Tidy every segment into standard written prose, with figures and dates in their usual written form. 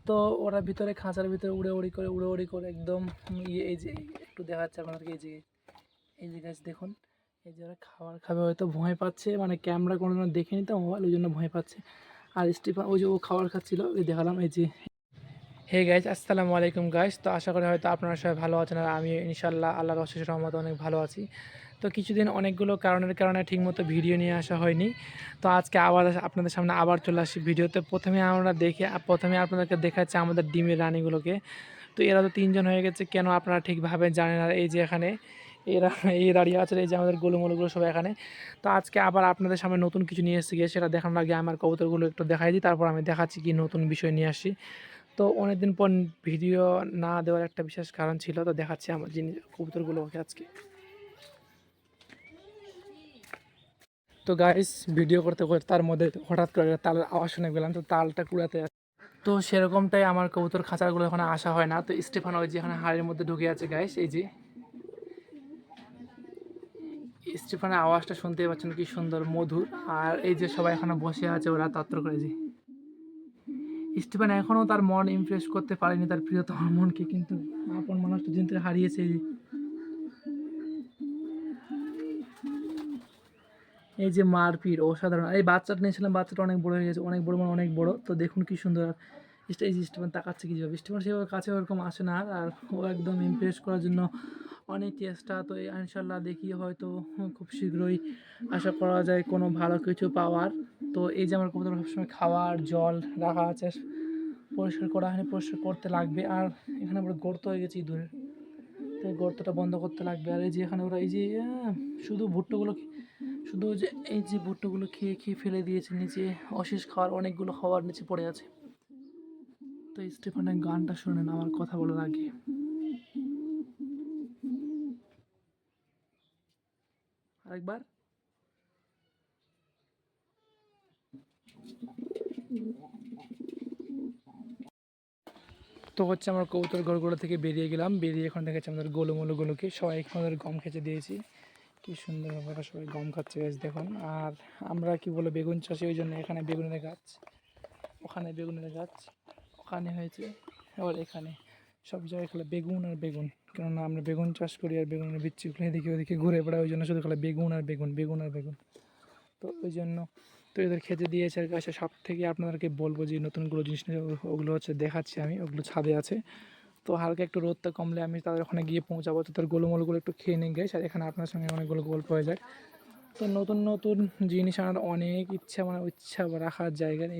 তো ওরা ভিতরে খাঁচার ভিতরে উড়ে উড়ি করে একদম এই যে একটু দেখাচ্ছে আপনাদেরকে, এই যে গাছ দেখুন, এই যে ওরা খাবার খাবে হয়তো ভয় পাচ্ছে, মানে ক্যামেরা কোনো দেখেনি তো মোবাইল, ওই জন্য ভয় পাচ্ছে। আর স্টিফান ওই যে ও খাবার খাচ্ছিল, ওই দেখালাম এই যে। হে গাইজ, আসসালামু আলাইকুম গাইজ। তো আশা করি হয়তো আপনারা সবাই ভালো আছেন, আর আমি ইনশাল্লাহ আল্লাহর অশেষ রহমতে অনেক ভালো আছি। তো কিছুদিন অনেকগুলো কারণের কারণে ঠিকমতো ভিডিও নিয়ে আসা হয়নি। তো আজকে আবার আপনাদের সামনে আবার চলে আসি ভিডিওতে। প্রথমে আপনাদেরকে দেখাচ্ছি আমাদের ডিমের রানীগুলোকে। তো এরা তো 3জন হয়ে গেছে, কেন আপনারা ঠিকভাবে জানেন। আর এই যে এখানে এরা এই দাঁড়িয়ে আছে, এই যে আমাদের গোলুমলুগুলো সব এখানে। তো আজকে আবার আপনাদের সামনে নতুন কিছু নিয়ে এসে গিয়ে সেটা দেখানোর আগে আমার কবুতরগুলো একটু দেখাই দিই, তারপর আমি দেখাচ্ছি কি নতুন বিষয় নিয়ে আসি। তো অনেকদিন পর ভিডিও না দেওয়ার একটা বিশেষ কারণ ছিল, তো দেখাচ্ছি আমার কবুতরগুলোকে আজকে। তো গাইস, ভিডিও করতে করতে তার মধ্যে হঠাৎ করে তালের আওয়াজ শুনে গেলাম, তো তালটা কুড়াতে আছে। তো সেরকমটাই আমার কবুতর খাঁচাগুলো ওখানে আসা হয় না। তো স্টিফান ওই যে এখানে হাড়ির মধ্যে ঢুকে আছে গাইস, এই যে স্টিফানের আওয়াজটা শুনতেই পাচ্ছেন, কি সুন্দর মধুর। আর এই যে সবাই এখানে বসে আছে, ওরা তত্র করে। যে স্টিফান এখনও তার মন ইমপ্রেস করতে পারেনি তার প্রিয়তম মনকে, কিন্তু আপন মানুষটা দিন থেকে হারিয়েছে। এই যে মারপিট অসাধারণ। এই বাচ্চাটা নিয়েছিলাম, বাচ্চাটা অনেক বড় হয়ে গেছে, অনেক বড় মানে অনেক বড়। তো দেখুন কি সুন্দর। এই যে স্টিফান তাকাচ্ছে কীভাবে, স্টিফান সেভাবে কাছে ওরকম আসে না, আর ও একদম ইমপ্রেস করার জন্য অনেক চেষ্টা। তো ইনশাল্লাহ দেখি হয়তো খুব শীঘ্রই আশা করা যায় কোনো ভালো কিছু পাওয়ার। তো এই যে আমার কবুতর সবসময় খাওয়ার জল রাখা আছে, পরিষ্কার করা হয়নি, পরিষ্কার করতে লাগবে। আর এখানে আমরা গর্ত হয়ে গেছি ইঁদুরের, তো এই গর্তটা বন্ধ করতে লাগবে। আর এই যে এখানে ওরা এই যে শুধু ভুট্টোগুলো, শুধু যে এই যে ভুট্টোগুলো খেয়ে খেয়ে ফেলে দিয়েছে নিচে, অশেষ খাওয়ার অনেকগুলো খাওয়ার নিচে পড়ে আছে। তো স্টিফানের গানটা শোনেন আমার কথা বলার আগে। আরেকবার। তো হচ্ছে আমার কবুতর ঘরগুলো থেকে বেরিয়ে গেলাম, বেরিয়ে এখন দেখেছি আমাদের গোলুমলুগুলোকে সবাই আমাদের গম খেতে দিয়েছি। কি সুন্দর আমরা সবাই গম খাচ্ছে গাছ দেখুন। আর আমরা কি বলে বেগুন চাষি, ওই জন্য এখানে বেগুনের গাছ, ওখানে বেগুনের গাছ, ওখানে হয়েছে, আবার এখানে সব জায়গায় খেলে বেগুন আর বেগুন। কেননা আমরা বেগুন চাষ করি, আর বেগুনের বিচ্ছিগুলো এদিকে ওদিকে ঘুরে বেড়ায়, ওই জন্য শুধু খেলে বেগুন আর বেগুন, বেগুন আর বেগুন। তো ওই জন্য তো এদের খেতে দিয়েছে। আর গাছে সব থেকে আপনাদেরকে বলবো যে নতুনগুলো জিনিস নিয়ে, ওগুলো হচ্ছে দেখাচ্ছি আমি, ওগুলো ছাদে আছে। তো হালকা একটু রোদটা কমলে আমি তাদের ওখানে গিয়ে পৌঁছাবো, তো তার গোলমলগুলো একটু খেয়ে নিয়ে গেছে। আর এখানে আপনার সঙ্গে অনেকগুলো গল্প হয়ে যায়। তো নতুন নতুন জিনিস আনার অনেক ইচ্ছা, মানে ইচ্ছা রাখার জায়গা নেই,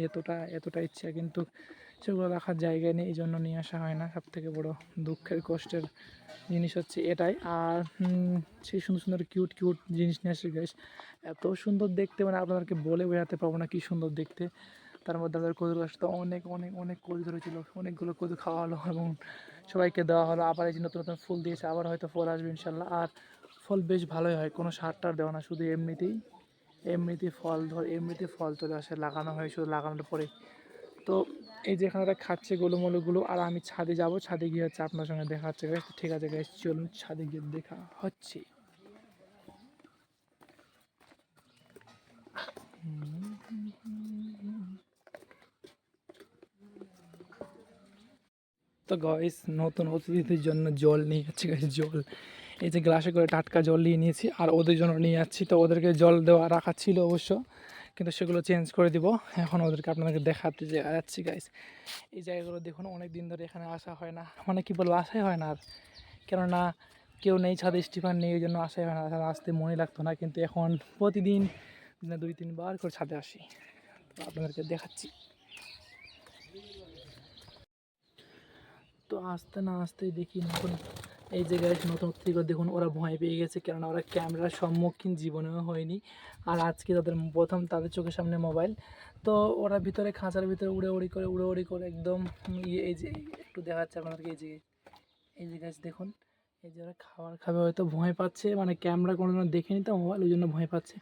এতটা ইচ্ছা, কিন্তু সেগুলো রাখার জায়গা নেই, এই জন্য নিয়ে আসা হয় না। সবথেকে বড় দুঃখের কষ্টের জিনিস হচ্ছে এটাই। আর সেই সুন্দর সুন্দর কিউট কিউট জিনিস নিয়ে আসে গাইস, এত সুন্দর দেখতে, মানে আপনাদেরকে বলে বোঝাতে পারবো না কি সুন্দর দেখতে। তার মধ্যে আমাদের কদুর গাছ তো অনেক অনেক অনেক কদু ধরেছিল, অনেকগুলো কদু খাওয়া হলো এবং সবাইকে দেওয়া হলো। আবার এই যে নতুন নতুন ফুল দিয়েছে, আবার হয়তো ফল আসবে ইনশাল্লাহ। আর ফল বেশ ভালোই হয়, কোনো সার টার দেওয়া না, শুধু এমনিতেই ফল চলে আসে, লাগানো হয় শুধু, লাগানোর পরে। তো এই যে এখানে ওরা খাচ্ছে গোলুমলুগুলো, আর আমি ছাদে যাব, ছাদে গিয়ে হচ্ছে আপনার সঙ্গে দেখা হচ্ছে গাইস। ঠিক আছে গাইস, চলুন ছাদে গিয়ে দেখা হচ্ছে। তো গাইস, নতুন অতিথিদের জন্য জল নিয়ে যাচ্ছি গাইস, জল এই যে গ্লাসে করে টাটকা জল নিয়ে নিয়েছি, আর ওদের জন্য নিয়ে যাচ্ছি। তো ওদেরকে জল দেওয়া রাখা ছিল অবশ্য, কিন্তু সেগুলো চেঞ্জ করে দিব। এখন ওদেরকে আপনাদেরকে দেখাতে যাচ্ছি গাইস। এই জায়গাগুলো দেখুন, অনেক দিন ধরে এখানে আসা হয় না, মানে কি বলবো, আসাই হয় না। আর কেননা কেউ নেই ছাদে, স্টিফান নেই, এই জন্য আসাই হয় না, আসতে মনে লাগতো না। কিন্তু এখন প্রতিদিন দিনে 2-3 বার করে ছাদে আসি, তো আপনাদেরকে দেখাচ্ছি। তো আসতে না আসতেই দেখি নতুন এই জায়গায় নতুন অতিথিগুলো দেখুন, ওরা ভয় পেয়ে গেছে, কেননা ওরা ক্যামেরার সম্মুখীন জীবনেও হয়নি। আর আজকে তাদের প্রথম, তাদের চোখের সামনে মোবাইল। তো ওরা ভিতরে খাঁচার ভিতরে উড়ে উড়ি করে একদম এই যে একটু দেখাচ্ছে আপনাদেরকে, এই যে গাছ দেখুন, এই যে ওরা খাবার খাবে হয়তো ভয় পাচ্ছে, মানে ক্যামেরা কোনো দেখেনি তো মোবাইল, ওই জন্য ভয় পাচ্ছে।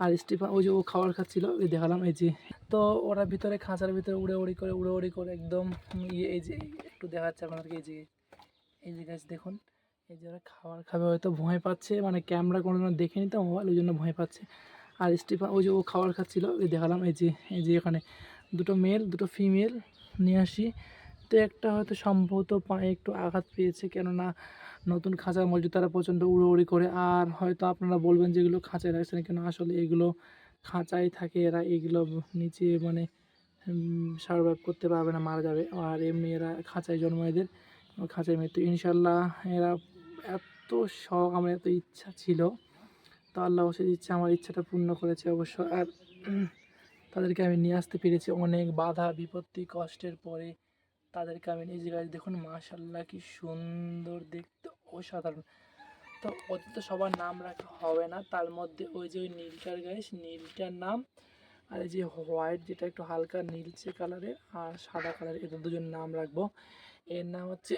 আর স্টিফান ওই যে ও খাবার খাচ্ছিল, ওই দেখালাম এই যে। তো ওরা ভিতরে খাঁচার ভিতরে উড়ে উড়ি করে একদম এই যে একটু দেখাচ্ছে আপনাদেরকে, এই যে গাছ দেখুন, এই যে ওরা খাবার খাবে হয়তো ভয় পাচ্ছে, মানে ক্যামেরা কোনো দেখেনি তো মোবাইল, ওই জন্য ভয় পাচ্ছে। আর স্টিফান ওই যে ও খাবার খাচ্ছিল, ওই দেখালাম এই যে। এখানে দুটো মেল দুটো ফিমেল নিয়ে আসি। একটা হয়তো সম্ভবত পায়ে একটু আঘাত পেয়েছে, কেননা নতুন খাঁচার মধ্যে তারা প্রচণ্ড উড়োউড়ি করে। আর হয়তো আপনারা বলবেন যে এগুলো খাঁচায় রাখছেন কেন, আসলে এগুলো খাঁচায় থাকে, এরা এগুলো নিচে মানে সার্ভাইভ করতে পারবে না, মারা যাবে। আর এমনি এরা খাঁচায় জন্ম এদের, খাঁচায় মৃত্যু ইনশাল্লাহ। এরা এত শখ, আমার এত ইচ্ছা ছিল, তো আল্লাহ অশেষ ইচ্ছা আমার ইচ্ছাটা পূর্ণ করেছে অবশ্য। আর তাদেরকে আমি নিয়ে আসতে পেরেছি অনেক বাধা বিপত্তি কষ্টের পরে। তাদেরকে আমি নিজে গাছ দেখুন, মাশাল্লাহ কি সুন্দর দেখতে, অসাধারণ। তো ওদের তো সবার নাম রাখা হবে না, তার মধ্যে ওই যে ওই নীলটার গাইস, নীলটার নাম, আর এই যে হোয়াইট যেটা একটু হালকা নীলচে কালারের আর সাদা কালারের, এদের দুজন নাম রাখবো। এর নাম হচ্ছে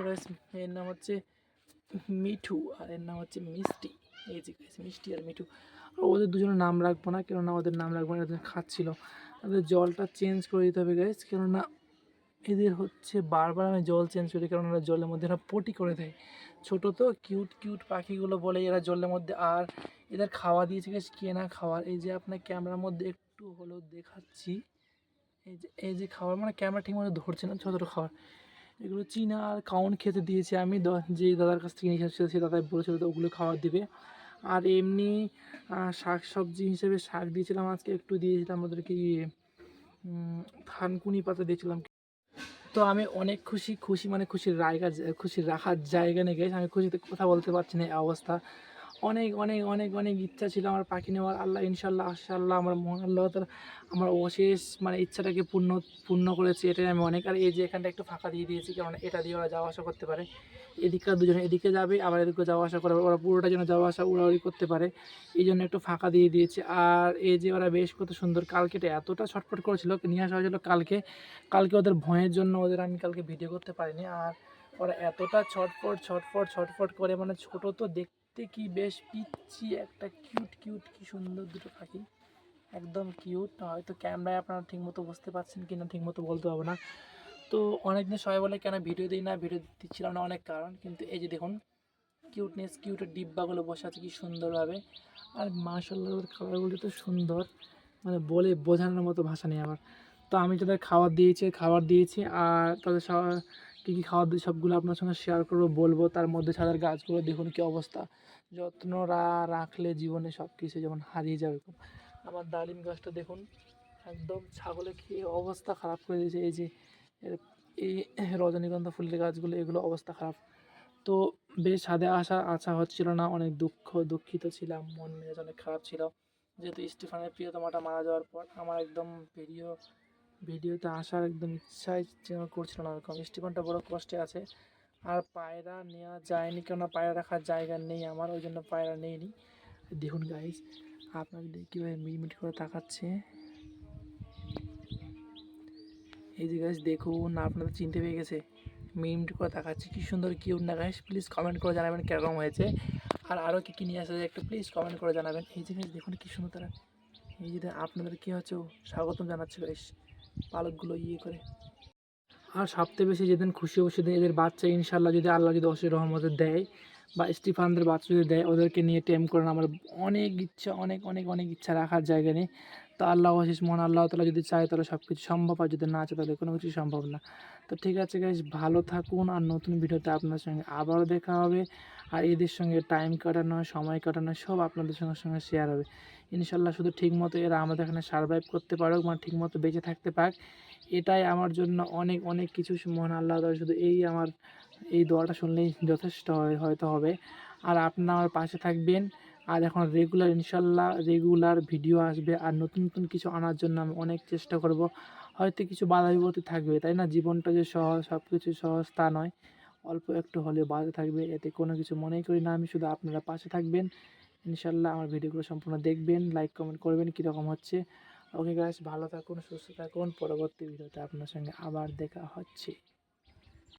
গাইস, এর নাম হচ্ছে মিঠু, আর এর নাম হচ্ছে মিষ্টি। এই যে গাইস, মিষ্টি আর মিঠু। আর ওদের দুজনের নাম রাখবো না, কেননা ওদের নাম রাখবো না, এদের খাচ্ছিল। ওদের জলটা চেঞ্জ করে দিতে হবে গাইস, কেননা এদের হচ্ছে বারবার আমি জল চেঞ্জ করি, কারণ ওরা জলের মধ্যে এরা পটি করে দেয়। ছোটো তো কিউট কিউট পাখিগুলো বলে এরা জলের মধ্যে। আর এদের খাওয়া দিয়েছে গেছে কেনা খাবার, এই যে আপনার ক্যামেরার মধ্যে একটু হলেও দেখাচ্ছি। এই যে খাবার, মানে ক্যামেরা ঠিক মতো ধরছে না, ছোটো ছোটো খাবার, এগুলো চীনা আর কাউন খেতে দিয়েছি আমি। যে দাদার কাছ থেকে নিয়ে এসেছিল, সে দাদাই বলেছিল তো ওগুলো খাবার দিবে। আর এমনি শাক সবজি হিসেবে শাক দিয়েছিলাম আজকে, একটু দিয়েছিলাম ওদেরকে থানকুনি পাতা দিয়েছিলাম। তো আমি অনেক খুশি, মানে খুশি রাখার জায়গা নেই গাইস, আমি খুশিতে কথা বলতে পারছি না, এই অবস্থা। অনেক অনেক অনেক অনেক ইচ্ছা ছিল আমার পাখি নেওয়ার। আল্লাহ ইনশাল্লাহ আশাল্লাহ আমার মহান আল্লাহ তাআলা আমার অশেষ মানে ইচ্ছাটাকে পূর্ণ করেছে, এটাই আমি অনেক। আর এই যে এখানটা একটু ফাঁকা দিয়ে দিয়েছি, কারণ এটা দিয়ে ওরা যাওয়া আসা করতে পারে। এদিককার দুজনে এদিকে যাবে, আবার এদিকে যাওয়া আসা করে, ওরা পুরোটা যেন যাওয়া আসা উড়াউড়ি করতে পারে, এই জন্য একটু ফাঁকা দিয়ে দিয়েছে। আর এই যে ওরা বেশ কত সুন্দর, কালকেটা এতটা ছটফট করেছিল, নিয়ে আসা হয়েছিল কালকে ওদের ভয়ের জন্য ওদের আমি কালকে ভিডিও করতে পারিনি। আর ওরা এতটা ছটফট করে, মানে ছোট তো দেখতে কি বেশ পিচ্ছি একটা, কিউট কিউট কি সুন্দর দুটো পাখি, একদম কিউট। হয়তো ক্যামেরায় আপনারা ঠিকমতো বুঝতে পারছেন কি না ঠিকমতো বলতে পারবো না। তো অনেকদিন সবাই বলে কেন ভিডিও দিই না, ভিডিও দিচ্ছিলাম না, অনেক কারণ। কিন্তু এই যে দেখুন কিউটের ডিব্বাগুলো বসে আছে কি সুন্দরভাবে। আর মাশাআল্লাহ ওদের খাবারগুলো তো সুন্দর, মানে বলে বোঝানোর মতো ভাষা নেই আমার। তো আমি তাদের খাবার দিয়েছি আর তাদের কী কী খাবার দিই সবগুলো আপনার সঙ্গে শেয়ার করবো, বলবো। তার মধ্যে ছাদের গাছগুলো দেখুন কী অবস্থা, যত্ন রাখলে জীবনে সব কিছু যেমন হারিয়ে যাবে। আমার ডালিম গাছটা দেখুন, একদম ছাগলে খেয়ে অবস্থা খারাপ করে দিয়েছে। এই যে এই রজনীগন্ধা ফুলের গাছগুলো, এগুলো অবস্থা খারাপ। তো বেশ ছাদে আসা হচ্ছিল না, অনেক দুঃখিত ছিলাম, মন মেজাজ অনেক খারাপ ছিল, যেহেতু স্টিফানের প্রিয়তমাটা মারা যাওয়ার পর আমার একদম ভিডিওতে আসার একদম ইচ্ছাই করছিল না এরকম। স্টিফানটা বড় কষ্টে আছে। আর পায়রা নেওয়া যায়নি, কেননা পায়রা রাখার জায়গা নেই আমার, ওই জন্য পায়রা নেইনি। দেখুন গাইস, আপনাকে দেখি কীভাবে মিটমিট করে তাকাচ্ছে। এই যে গাইস দেখুন, আপনাদের চিনতে পেয়ে গেছে, মিট করে তাকাচ্ছে, কী সুন্দর কিউট না গাইস? প্লিজ কমেন্ট করে জানাবেন কীরকম হয়েছে, আর আরও কী কী নিয়ে আসা যায় একটু প্লিজ কমেন্ট করে জানাবেন। এই যে গাইস দেখুন কী সুন্দর তারা, এই যে আপনাদের কী হচ্ছে স্বাগতম জানাচ্ছে গাইস, পালকগুলো করে। আর সবথেকে বেশি যেদিন খুশি হবো সেদিন এদের বাচ্চা ইনশাল্লাহ, যদি আল্লাহ যদি অশেষ রহমতে দেয়, বা স্টিফানদের বাচ্চা যদি দেয়, ওদেরকে নিয়ে টেম করেন। আমার অনেক ইচ্ছা, অনেক অনেক অনেক ইচ্ছা, রাখার জায়গা নেই। তো আল্লাহ অশেষ মহান আল্লাহ তাআলা যদি চায় তাহলে সব কিছু সম্ভব, আর যদি না চায় তাহলে কোনো কিছুই সম্ভব না। তো ঠিক আছে গাইস, ভালো থাকুন, আর নতুন ভিডিওতে আপনার সঙ্গে আবারও দেখা হবে। আর এদের সঙ্গে টাইম কাটানো, সময় কাটানো সব আপনাদের সঙ্গে শেয়ার হবে ইনশাল্লাহ। শুধু ঠিকমতো এরা আমাদের এখানে সারভাইভ করতে পারুক, মানে ঠিকমতো বেঁচে থাকতে পারে, এটাই আমার জন্য অনেক অনেক কিছু। মহান আল্লাহ তাআলা শুধু এই দোয়াটা শুনলেই যথেষ্ট হয়তো হবে। আর আপনারা আমার পাশে থাকবেন, আর এখন রেগুলার ভিডিও আসবে, আর নতুন নতুন কিছু আনার জন্য আমি অনেক চেষ্টা করব। হয়তো কিছু বাধা বিপত্তি থাকবে, তাই না? জীবনটা যে সহজ, সব কিছু সহজ তা নয়, অল্প একটু হলেও বাধা থাকবে, এতে কোনো কিছু মনেই করি না আমি। শুধু আপনারা পাশে থাকবেন ইনশাল্লাহ, আমার ভিডিওগুলো সম্পূর্ণ দেখবেন, লাইক কমেন্ট করবেন কীরকম হচ্ছে। ওকে গাইস, ভালো থাকুন, সুস্থ থাকুন, পরবর্তী ভিডিওতে আপনার সঙ্গে আবার দেখা হচ্ছে।